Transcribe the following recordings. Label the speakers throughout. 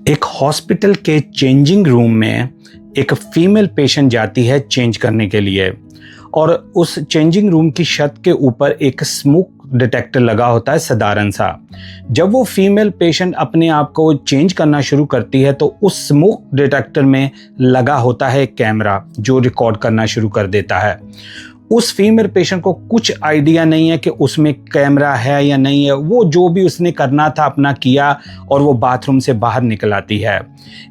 Speaker 1: एक हॉस्पिटल के changing room में एक फीमेल पेशेंट जाती है चेंज करने के लिए और उस चेंजिंग रूम की छत के ऊपर एक स्मोक डिटेक्टर लगा होता है साधारण सा। जब वो फीमेल पेशेंट अपने आप को चेंज करना शुरू करती है तो उस स्मोक डिटेक्टर में लगा होता है कैमरा जो रिकॉर्ड करना शुरू कर देता है। उस फीमेल पेशेंट को कुछ आइडिया नहीं है कि उसमें कैमरा है या नहीं है। वो जो भी उसने करना था अपना किया और वो बाथरूम से बाहर निकल आती है।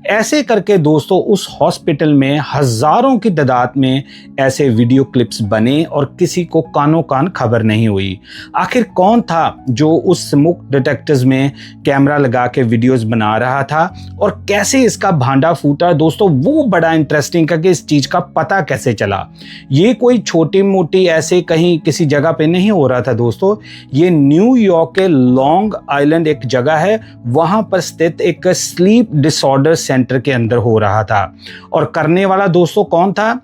Speaker 1: ऐसे करके दोस्तों उस हॉस्पिटल में हजारों की तादाद में ऐसे वीडियो क्लिप्स बने और किसी को कानों कान खबर नहीं हुई। आखिर कौन था जो उस स्मोक डिटेक्टर्स में कैमरा लगा के वीडियोस बना रहा था और कैसे इसका भांडा फूटा दोस्तों, वो बड़ा इंटरेस्टिंग है कि इस चीज का पता कैसे चला। ये कोई छोटी मोटी ऐसे कहीं किसी जगह पे नहीं हो रहा था दोस्तों। ये न्यूयॉर्क के लॉन्ग आइलैंड एक जगह है, वहां पर स्थित एक स्लीप डिसऑर्डर सेंटर के अंदर हो रहा था। और करने वाला दोस्तों कौन था?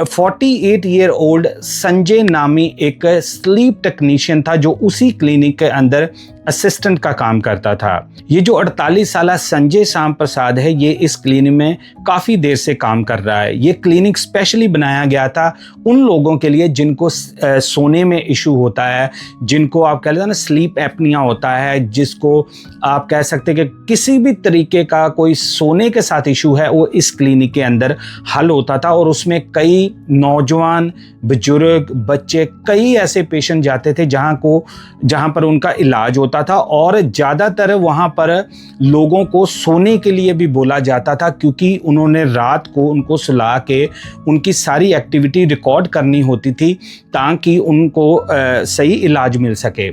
Speaker 1: 48 ईयर ओल्ड संजय नामी एक स्लीप टेक्नीशियन था जो उसी क्लिनिक के अंदर असिस्टेंट का काम करता था। ये जो 48 साल संजय श्याम प्रसाद है, ये इस क्लिनिक में काफ़ी देर से काम कर रहा है। ये क्लिनिक स्पेशली बनाया गया था उन लोगों के लिए जिनको सोने में इशू होता है, जिनको आप कह लेते हैं ना स्लीप एपनिया होता है, जिसको आप कह सकते हैं कि किसी भी तरीके का कोई सोने के साथ इशू है, वो इस क्लिनिक के अंदर हल होता था। और उसमें कई नौजवान, बुजुर्ग, बच्चे, कई ऐसे पेशेंट जाते थे जहां पर उनका इलाज होता था। और ज़्यादातर वहाँ पर लोगों को सोने के लिए भी बोला जाता था क्योंकि उन्होंने रात को उनको सुला के उनकी सारी एक्टिविटी रिकॉर्ड करनी होती थी ताकि उनको सही इलाज मिल सके।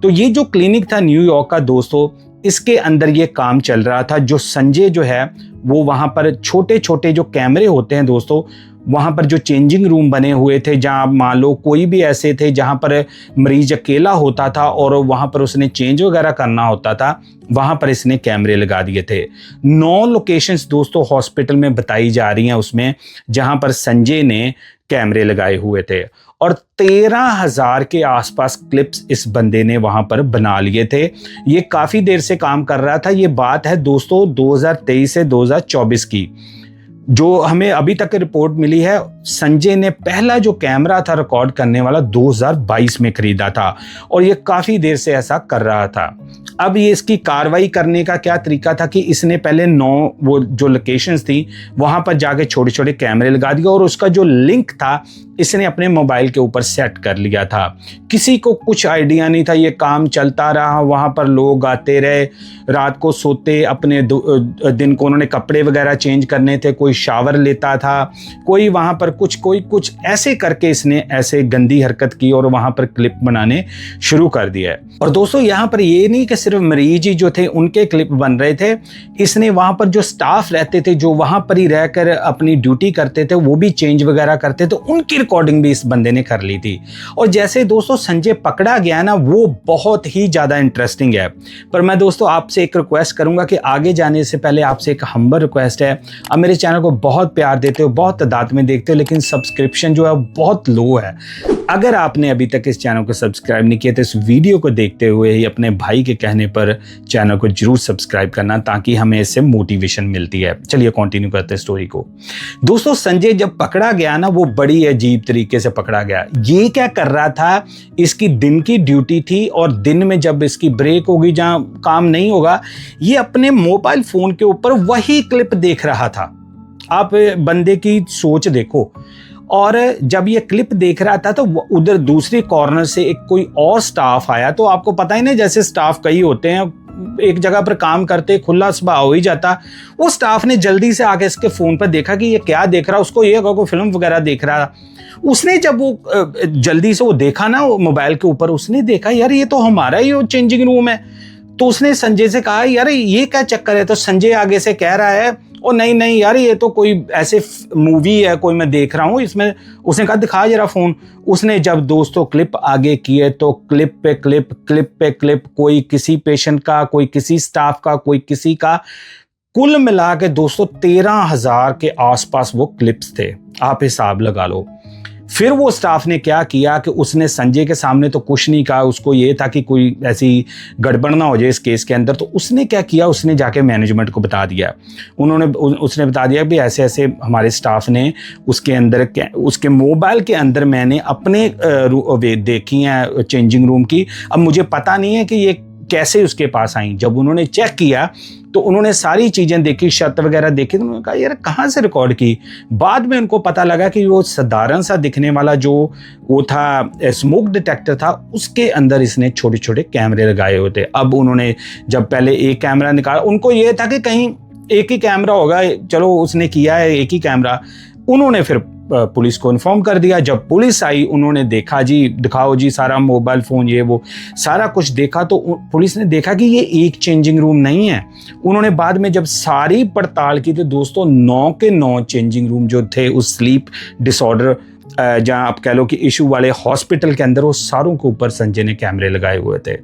Speaker 1: तो ये जो क्लिनिक था न्यूयॉर्क का दोस्तों, इसके अंदर ये काम चल रहा था। जो संजय जो है वो वहाँ पर छोटे छोटे जो कैमरे होते हैं दोस्तों, वहाँ पर जो चेंजिंग रूम बने हुए थे, जहाँ मान लो कोई भी ऐसे थे जहाँ पर मरीज अकेला होता था और वहाँ पर उसने चेंज वगैरह करना होता था, वहाँ पर इसने कैमरे लगा दिए थे। 9 लोकेशंस दोस्तों हॉस्पिटल में बताई जा रही हैं उसमें, जहाँ पर संजय ने कैमरे लगाए हुए थे। और 13,000 के आसपास क्लिप्स इस बंदे ने वहां पर बना लिए थे। ये काफी देर से काम कर रहा था। ये बात है दोस्तों 2023 से 2024 की। जो हमें अभी तक रिपोर्ट मिली है, संजय ने पहला जो कैमरा था रिकॉर्ड करने वाला 2022 में खरीदा था और ये काफी देर से ऐसा कर रहा था। अब ये इसकी कार्रवाई करने का क्या तरीका था कि इसने पहले 9 वो जो लोकेशंस थी वहां पर जाके छोटे छोटे कैमरे लगा दिए और उसका जो लिंक था इसने अपने मोबाइल के ऊपर सेट कर लिया था। किसी को कुछ आइडिया नहीं था, ये काम चलता रहा। वहां पर लोग आते रहे, रात को सोते, अपने दिन को उन्होंने कपड़े वगैरह चेंज करने थे, कोई शावर लेता था, कोई वहां पर कोई कुछ ऐसे करके इसने ऐसे गंदी हरकत की और वहां पर क्लिप बनाने शुरू कर दिया। और दोस्तों यहाँ पर ये नहीं कि सिर्फ मरीज ही जो थे उनके क्लिप बन रहे थे, इसने वहां पर जो स्टाफ रहते थे जो वहां पर ही रहकर अपनी ड्यूटी करते थे, वो भी चेंज वगैरह करते थे, उनकी रिकॉर्डिंग भी इस बंदे ने कर ली थी। और जैसे दोस्तों संजय पकड़ा गया ना, वो बहुत ही ज्यादा इंटरेस्टिंग है। पर मैं दोस्तों आपसे एक रिक्वेस्ट करूंगा कि आगे जाने से पहले आपसे एक हम्बल रिक्वेस्ट है। अब मेरे चैनल को बहुत प्यार देते हो, बहुत तादाद में देखते हो, लेकिन सब्सक्रिप्शन जो है बहुत लो है। अगर आपने अभी तक इस चैनल को सब्सक्राइब नहीं किया तो इस वीडियो को देखते हुए ही अपने भाई के कहने पर चैनल को जरूर सब्सक्राइब करना, ताकि हमें इससे मोटिवेशन मिलती है। चलिए कंटिन्यू करते हैं स्टोरी को। दोस्तों संजय जब पकड़ा गया ना, वो बड़ी अजीब तरीके से पकड़ा गया। ये क्या कर रहा था, इसकी दिन की ड्यूटी थी और दिन में जब इसकी ब्रेक होगी, जहां काम नहीं होगा, ये अपने मोबाइल फोन के ऊपर वही क्लिप देख रहा था। आप बंदे की सोच देखो। और जब ये क्लिप देख रहा था तो उधर दूसरे कॉर्नर से एक कोई और स्टाफ आया। तो आपको पता ही नहीं, जैसे स्टाफ कई होते हैं, एक जगह पर काम करते, खुला स्वभाव हो ही जाता। वो स्टाफ ने जल्दी से आके इसके फोन पर देखा कि ये क्या देख रहा, उसको ये कोई फिल्म वगैरह देख रहा। उसने जब वो जल्दी से वो देखा ना वो मोबाइल के ऊपर, उसने देखा यार ये तो हमारा ही वो चेंजिंग रूम है। तो उसने संजय से कहा यार ये क्या चक्कर है। तो संजय आगे से कह रहा है ओ नहीं यार ये तो कोई ऐसे मूवी है, कोई मैं देख रहा हूँ इसमें। उसने कहा दिखा जरा फोन। उसने जब दोस्तों क्लिप आगे किए तो क्लिप पे क्लिप, कोई किसी पेशेंट का, कोई किसी स्टाफ का, कोई किसी का, कुल मिला के दोस्तों 13,000 के आसपास वो क्लिप्स थे। आप हिसाब लगा लो। फिर वो स्टाफ ने क्या किया कि उसने संजय के सामने तो कुछ नहीं कहा, उसको ये था कि कोई ऐसी गड़बड़ ना हो जाए इस केस के अंदर। तो उसने क्या किया, उसने जाके मैनेजमेंट को बता दिया। उसने बता दिया कि ऐसे ऐसे हमारे स्टाफ ने उसके अंदर उसके मोबाइल के अंदर मैंने अपने देखी हैं चेंजिंग रूम की, अब मुझे पता नहीं है कि ये कैसे उसके पास आई। जब उन्होंने चेक किया तो उन्होंने सारी चीज़ें देखी, शर्त वगैरह देखी, तो उन्होंने कहा यार कहाँ से रिकॉर्ड की। बाद में उनको पता लगा कि वो साधारण सा दिखने वाला जो वो था स्मोक डिटेक्टर था, उसके अंदर इसने छोटे छोटे कैमरे लगाए हुए थे। अब उन्होंने जब पहले एक कैमरा निकाला, उनको ये था कि कहीं एक ही कैमरा होगा, चलो उसने किया है एक ही कैमरा। उन्होंने फिर पुलिस को इन्फॉर्म कर दिया। जब पुलिस आई उन्होंने देखा, जी दिखाओ जी सारा मोबाइल फ़ोन ये वो सारा कुछ देखा, तो पुलिस ने देखा कि ये एक चेंजिंग रूम नहीं है। उन्होंने बाद में जब सारी पड़ताल की तो दोस्तों 9 के 9 चेंजिंग रूम जो थे उस स्लीप डिसऑर्डर जहाँ आप कह लो कि इशू वाले हॉस्पिटल के अंदर, वो सारों के ऊपर संजय ने कैमरे लगाए हुए थे।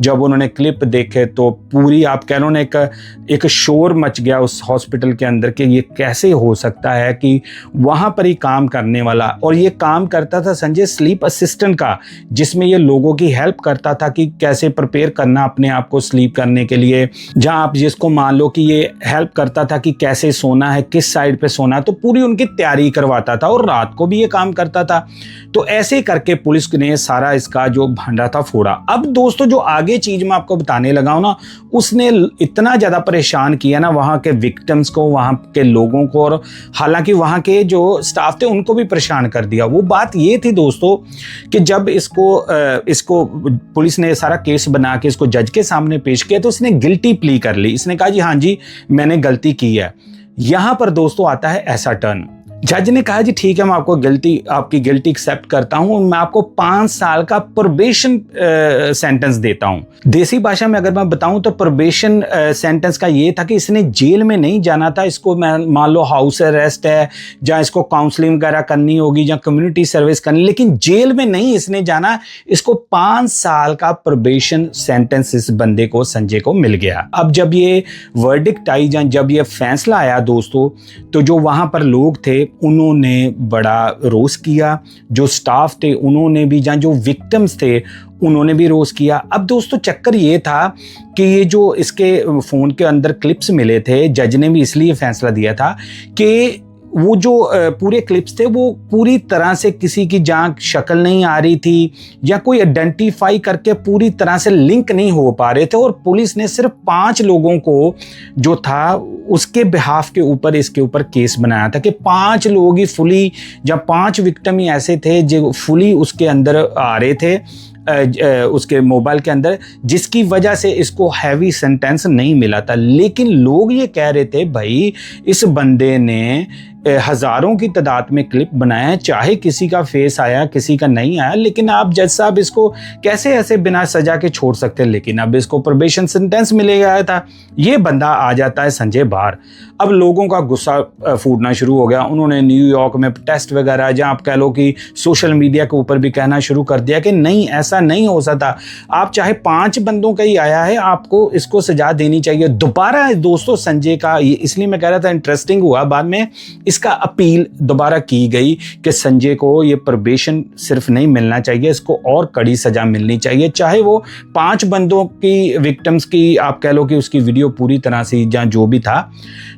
Speaker 1: जब उन्होंने क्लिप देखे तो पूरी आप कह लो ना एक शोर मच गया उस हॉस्पिटल के अंदर कि ये कैसे हो सकता है कि वहाँ पर ही काम करने वाला, और ये काम करता था संजय स्लीप असिस्टेंट का, जिसमें ये लोगों की हेल्प करता था कि कैसे प्रिपेयर करना अपने आप को स्लीप करने के लिए। जहाँ आप जिसको मान लो कि ये हेल्प करता था कि कैसे सोना है, किस साइड पे सोना है, तो पूरी उनकी तैयारी करवाता था और रात को भी ये काम करता था। तो ऐसे करके पुलिस ने सारा इसका जो भांडा था फोड़ा। अब दोस्तों जो आगे चीज मैं आपको बताने लगा हूं ना, उसने इतना ज्यादा परेशान किया ना वहां के विक्टिम्स को, वहां के लोगों को, और हालांकि वहां के जो स्टाफ थे उनको भी परेशान कर दिया। वो बात ये थी दोस्तों कि जब इसको पुलिस ने सारा केस बना के इसको जज के सामने पेश किया तो इसने गिल्टी प्ली कर ली। इसने कहा जी हाँ जी मैंने गलती की है। यहां पर दोस्तों आता है ऐसा टर्न, जज ने कहा जी ठीक है मैं आपकी गिल्टी एक्सेप्ट करता हूं, मैं आपको 5 साल का प्रोबेशन सेंटेंस देता हूं। देसी भाषा में अगर मैं बताऊं तो प्रोबेशन सेंटेंस का ये था कि इसने जेल में नहीं जाना था, इसको मान लो हाउस अरेस्ट है, जहाँ इसको काउंसलिंग वगैरह करनी होगी या कम्युनिटी सर्विस करनी, लेकिन जेल में नहीं इसने जाना। इसको 5 साल का प्रोबेशन सेंटेंस इस बंदे को, संजय को मिल गया। अब जब ये वर्डिक्ट आई, जब ये फैसला आया दोस्तों, तो जो वहां पर लोग थे उन्होंने बड़ा रोष किया, जो स्टाफ थे उन्होंने भी, जहाँ जो विक्टिम्स थे उन्होंने भी रोष किया। अब दोस्तों चक्कर ये था कि ये जो इसके फ़ोन के अंदर क्लिप्स मिले थे, जज ने भी इसलिए फैसला दिया था कि वो जो पूरे क्लिप्स थे वो पूरी तरह से किसी की जहाँ शक्ल नहीं आ रही थी या कोई आइडेंटिफाई करके पूरी तरह से लिंक नहीं हो पा रहे थे, और पुलिस ने सिर्फ 5 लोगों को जो था उसके बिहाफ के ऊपर इसके ऊपर केस बनाया था कि 5 लोग ही फुली, या 5 विक्टिम ही ऐसे थे जो फुली उसके अंदर आ रहे थे उसके मोबाइल के अंदर, जिसकी वजह से इसको हैवी सेंटेंस नहीं मिला था। लेकिन लोग ये कह रहे थे भाई इस बंदे ने हजारों की तादाद में क्लिप बनाया है, चाहे किसी का फेस आया किसी का नहीं आया, लेकिन आप जज साहब इसको कैसे ऐसे बिना सजा के छोड़ सकते हैं। लेकिन अब इसको प्रोबेशन सेंटेंस मिले गया था, ये बंदा आ जाता है संजय बाहर। अब लोगों का गुस्सा फूटना शुरू हो गया। उन्होंने न्यूयॉर्क में टेस्ट वगैरह, जहाँ आप कह लो कि सोशल मीडिया के ऊपर भी कहना शुरू कर दिया कि नहीं ऐसा नहीं हो सकता, आप चाहे 5 बंदों का ही आया है आपको इसको सजा देनी चाहिए। दोबारा दोस्तों संजय का, इसलिए मैं कह रहा था इंटरेस्टिंग हुआ, बाद में इसका अपील दोबारा की गई कि संजय को ये प्रोबेशन सिर्फ नहीं मिलना चाहिए, इसको और कड़ी सजा मिलनी चाहिए, चाहे वो 5 बंदों की विक्टिम्स की आप कह लो कि उसकी वीडियो पूरी तरह से या जो भी था।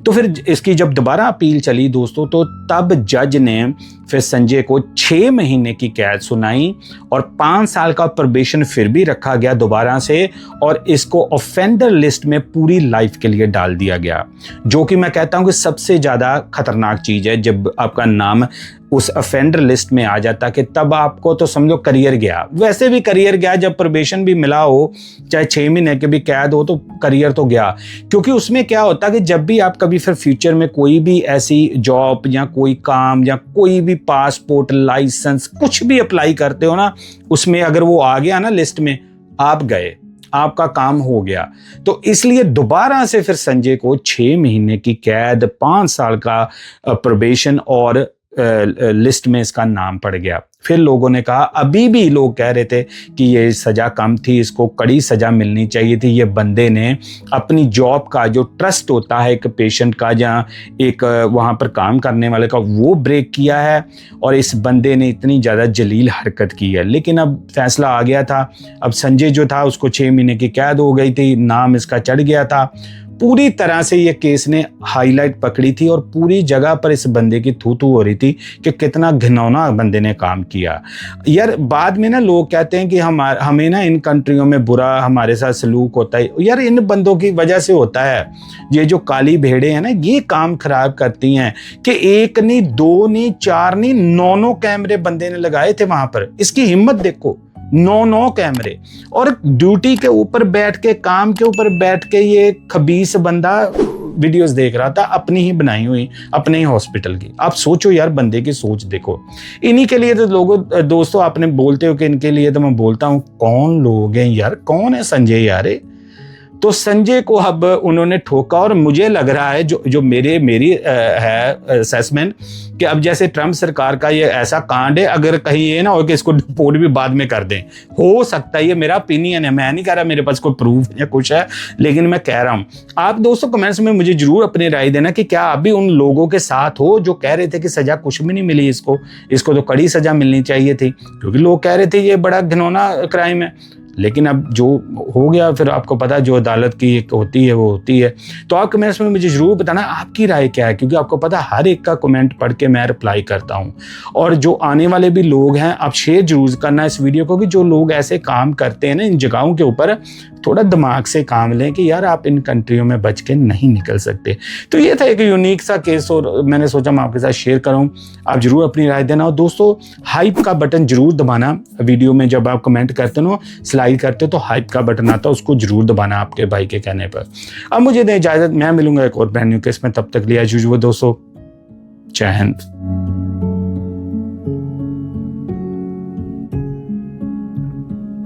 Speaker 1: तो फिर इसकी जब दोबारा अपील चली दोस्तों, तो तब जज ने फिर संजय को 6 महीने की कैद सुनाई और 5 साल का प्रोबेशन फिर भी रखा गया दोबारा से, और इसको ऑफेंडर लिस्ट में पूरी लाइफ के लिए डाल दिया गया, जो कि मैं कहता हूं कि सबसे ज्यादा खतरनाक चीज है। जब आपका नाम उस ऑफेंडर लिस्ट में आ जाता कि तब आपको तो समझो करियर गया, वैसे भी करियर गया, जब प्रोबेशन भी मिला हो, चाहे 6 महीने की भी कैद हो, तो करियर तो गया। क्योंकि उसमें क्या होता कि जब भी आप कभी फिर फ्यूचर में कोई भी ऐसी जॉब या कोई काम या कोई भी पासपोर्ट लाइसेंस कुछ भी अप्लाई करते हो ना, उसमें अगर वो आ गया ना लिस्ट में, आप गए, आपका काम हो गया। तो इसलिए दोबारा से फिर संजय को 6 महीने की कैद, 5 साल का प्रोबेशन और लिस्ट में इसका नाम पड़ गया। फिर लोगों ने कहा, अभी भी लोग कह रहे थे कि ये सज़ा कम थी, इसको कड़ी सज़ा मिलनी चाहिए थी। ये बंदे ने अपनी जॉब का जो ट्रस्ट होता है एक पेशेंट का या एक वहाँ पर काम करने वाले का, वो ब्रेक किया है और इस बंदे ने इतनी ज़्यादा जलील हरकत की है। लेकिन अब फैसला आ गया था। अब संजय जो था उसको 6 महीने की कैद हो गई थी, नाम इसका चढ़ गया था। पूरी तरह से ये केस ने हाईलाइट पकड़ी थी और पूरी जगह पर इस बंदे की थू थू हो रही थी कि कितना घिनौना बंदे ने काम किया। यार बाद में ना लोग कहते हैं कि हमें ना इन कंट्रियों में बुरा हमारे साथ सलूक होता है। यार इन बंदों की वजह से होता है। ये जो काली भेड़े हैं ना, ये काम खराब करती हैं कि 1 नहीं 2 नहीं 4 नहीं 9 कैमरे बंदे ने लगाए थे वहां पर। इसकी हिम्मत देखो, 9 कैमरे, और ड्यूटी के ऊपर बैठ के, काम के ऊपर बैठ के ये खबीस बंदा वीडियोस देख रहा था, अपनी ही बनाई हुई, अपने ही हॉस्पिटल की। आप सोचो यार, बंदे की सोच देखो। इन्हीं के लिए तो लोगों दोस्तों आपने बोलते हो कि इनके लिए तो मैं बोलता हूँ, कौन लोग हैं यार, कौन है संजय यार? तो संजय को अब उन्होंने ठोका और मुझे लग रहा है जो मेरी है असेसमेंट कि अब जैसे ट्रम्प सरकार का ये ऐसा कांड है, अगर कहीं ये ना हो कि इसको डिपोर्ट भी बाद में कर दें, हो सकता है। ये मेरा ओपिनियन है, मैं नहीं कह रहा मेरे पास कोई प्रूफ या कुछ है, लेकिन मैं कह रहा हूं। आप दोस्तों कमेंट्स में मुझे जरूर अपनी राय देना कि क्या आप भी उन लोगों के साथ हो जो कह रहे थे कि सजा कुछ भी नहीं मिली इसको तो कड़ी सजा मिलनी चाहिए थी, क्योंकि लोग कह रहे थे ये बड़ा घिनौना क्राइम है। लेकिन अब जो हो गया, फिर आपको पता है जो अदालत की एक होती है वो होती है। तो आप कमेंट्स में मुझे जरूर बताना आपकी राय क्या है, क्योंकि आपको पता है हर एक का कमेंट पढ़ के मैं रिप्लाई करता हूं। और जो आने वाले भी लोग हैं, आप शेयर जरूर करना इस वीडियो को, कि जो लोग ऐसे काम करते हैं ना इन जगहों के ऊपर, थोड़ा दिमाग से काम लें कि यार आप इन कंट्रियों में बच के नहीं निकल सकते। तो ये था एक यूनिक सा केस और मैंने सोचा मैं आपके साथ शेयर करूं। आप जरूर अपनी राय देना और दोस्तों हाइप का बटन जरूर दबाना। वीडियो में जब आप कमेंट करते हो, स्लाइड करते हो, तो हाइप का बटन आता है, उसको जरूर दबाना आपके भाई के कहने पर। अब मुझे दें इजाजत, मैं मिलूंगा एक और ब्रांड न्यू केस में। तब तक लिया यूजुअल दोस्तों, जय हिंद।